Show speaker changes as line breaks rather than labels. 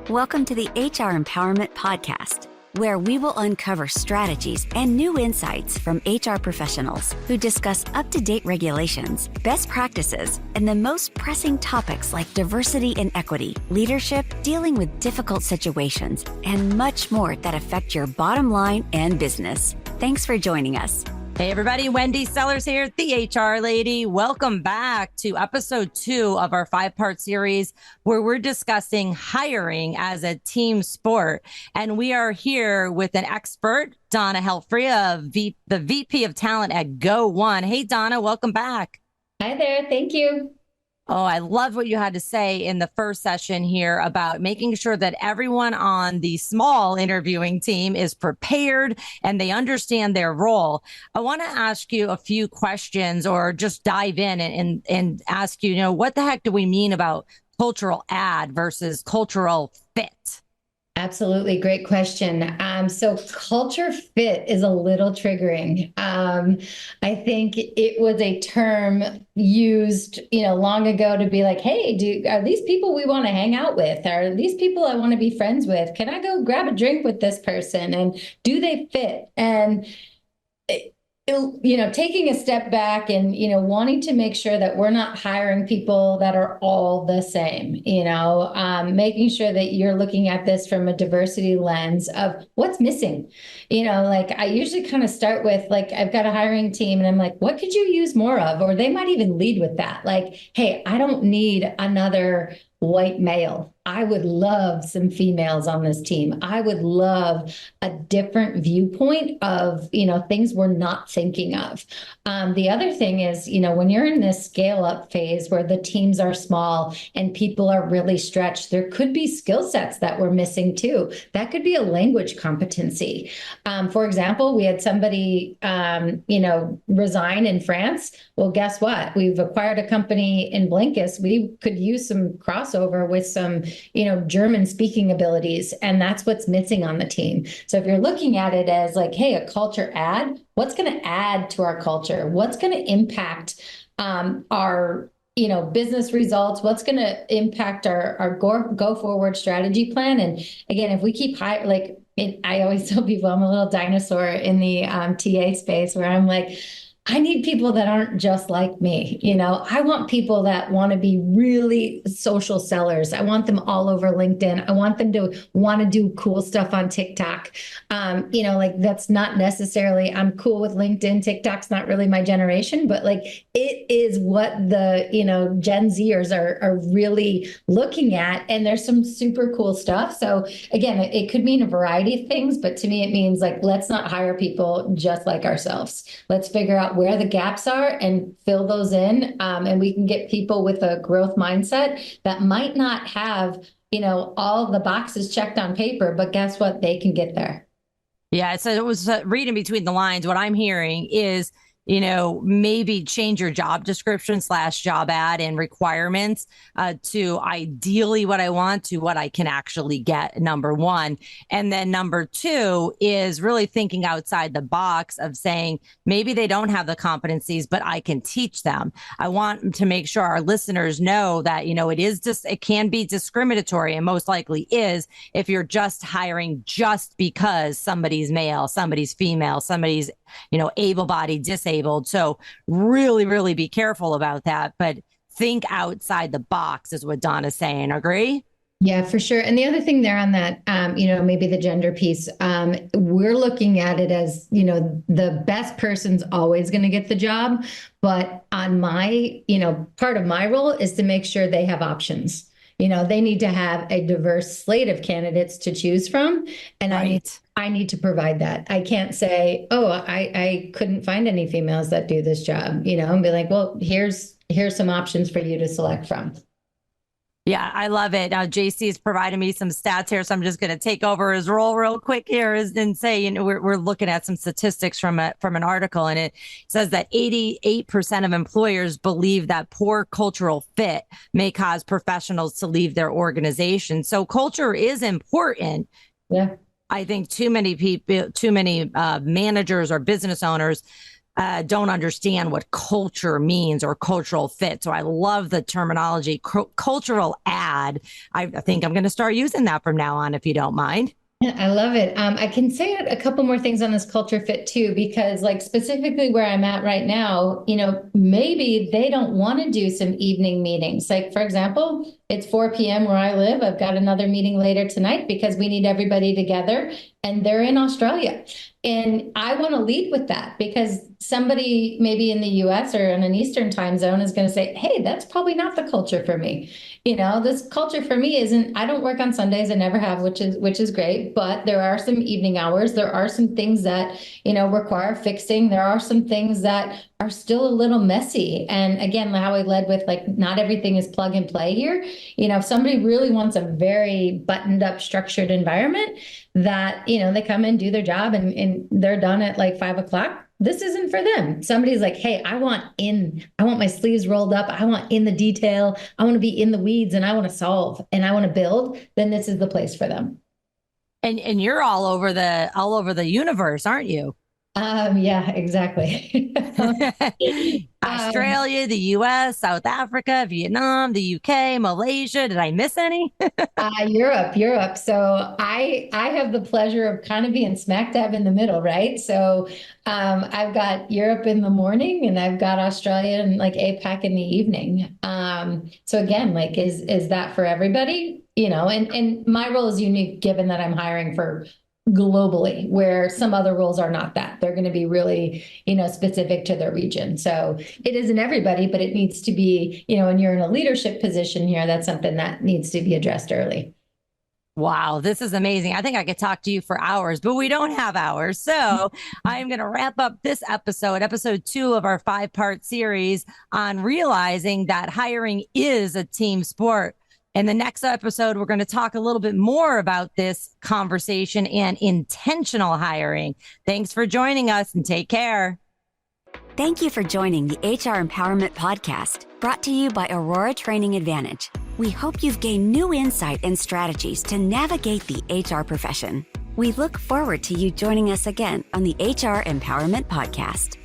Welcome to the HR Empowerment Podcast, where we will uncover strategies and new insights from HR professionals who discuss up-to-date regulations, best practices, and the most pressing topics like diversity and equity, leadership, dealing with difficult situations, and much more that affect your bottom line and business. Thanks for joining us.
Hey everybody, Wendy Sellers here, the HR lady. Welcome back to episode 2 of our 5-part series where we're discussing hiring as a team sport. And we are here with an expert, Donna Helfrey, the VP of Talent at Go1. Hey Donna, welcome back.
Hi there, thank you.
Oh, I love what you had to say in the first session here about making sure that everyone on the small interviewing team is prepared and they understand their role. I want to ask you a few questions or just dive in and ask you, what the heck do we mean about cultural add versus cultural fit?
Absolutely. Great question. So culture fit is a little triggering. I think it was a term used, long ago to be like, hey, are these people we want to hang out with? Are these people I want to be friends with? Can I go grab a drink with this person? And do they fit? And taking a step back and, wanting to make sure that we're not hiring people that are all the same, making sure that you're looking at this from a diversity lens of what's missing. I usually kind of start with I've got a hiring team and I'm like, what could you use more of? Or they might even lead with that. Hey, I don't need another white male. I would love some females on this team. I would love a different viewpoint of, things we're not thinking of. The other thing is, when you're in this scale up phase where the teams are small and people are really stretched, there could be skill sets that we're missing too. That could be a language competency. For example, we had somebody, resign in France. Well, guess what? We've acquired a company in Blinkist. We could use some crossover with some German speaking abilities. And that's what's missing on the team. So if you're looking at it as hey, a culture add, what's going to add to our culture? What's going to impact our business results? What's going to impact our go forward strategy plan? And again, if we keep I always tell people I'm a little dinosaur in the TA space where I'm like, I need people that aren't just like me. I want people that want to be really social sellers. I want them all over LinkedIn. I want them to want to do cool stuff on TikTok. That's not necessarily, I'm cool with LinkedIn. TikTok's not really my generation, but it is what the, Gen Zers are really looking at. And there's some super cool stuff. So again, it could mean a variety of things, but to me, it means let's not hire people just like ourselves. Let's figure out where the gaps are and fill those in. And we can get people with a growth mindset that might not have, all the boxes checked on paper, but guess what? They can get there.
Yeah. So it was reading between the lines. What I'm hearing is, maybe change your job description / job ad and requirements to ideally what I want to what I can actually get, number one. And then number two is really thinking outside the box of saying, maybe they don't have the competencies, but I can teach them. I want to make sure our listeners know that, it can be discriminatory and most likely is if you're just hiring just because somebody's male, somebody's female, somebody's, able-bodied, disabled. So really, really be careful about that. But think outside the box is what Donna's saying. Agree?
Yeah, for sure. And the other thing there on that, maybe the gender piece, we're looking at it as, the best person's always going to get the job. But on my, part of my role is to make sure they have options. They need to have a diverse slate of candidates to choose from. And right. I need to provide that. I can't say, oh, I couldn't find any females that do this job, and be like, well, here's some options for you to select from.
Yeah, I love it. Now, JC has provided me some stats here, so I'm just going to take over his role real quick here and say, we're looking at some statistics from an article, and it says that 88% of employers believe that poor cultural fit may cause professionals to leave their organization. So culture is important.
Yeah.
I think too many people, managers or business owners don't understand what culture means or cultural fit. So I love the terminology cultural add. I think I'm going to start using that from now on, if you don't mind.
I love it. I can say a couple more things on this culture fit too, because like specifically where I'm at right now, maybe they don't want to do some evening meetings. Like, for example, it's 4 p.m. where I live. I've got another meeting later tonight because we need everybody together, and they're in Australia. And I want to lead with that, because somebody maybe in the US or in an Eastern time zone is going to say, hey, that's probably not the culture for me. This culture for me isn't, I don't work on Sundays. I never have, which is great. But there are some evening hours. There are some things that, require fixing. There are some things that are still a little messy. And again, how I led with like, not everything is plug and play here. If somebody really wants a very buttoned up, structured environment that, they come in, do their job, and they're done at like 5 o'clock. This isn't for them. Somebody's like, hey, I want my sleeves rolled up. I want in the detail. I want to be in the weeds, and I want to solve, and I want to build. Then this is the place for them.
And you're all over the universe, aren't you?
Yeah, exactly.
Australia, the US, South Africa, Vietnam, the UK, Malaysia. Did I miss any?
Europe. So I have the pleasure of kind of being smack dab in the middle, right? So I've got Europe in the morning, and I've got Australia and like APAC in the evening. So again, like, is that for everybody? And my role is unique given that I'm hiring for globally, where some other roles are not that. They're going to be really, specific to their region. So it isn't everybody, but it needs to be, and you're in a leadership position here, that's something that needs to be addressed early.
Wow, this is amazing. I think I could talk to you for hours, but we don't have hours. So I am going to wrap up this episode 2 of our 5-part series on realizing that hiring is a team sport. In the next episode, we're going to talk a little bit more about this conversation and intentional hiring. Thanks for joining us, and take care.
Thank you for joining the HR Empowerment Podcast, brought to you by Aurora Training Advantage. We hope you've gained new insight and strategies to navigate the HR profession. We look forward to you joining us again on the HR Empowerment Podcast.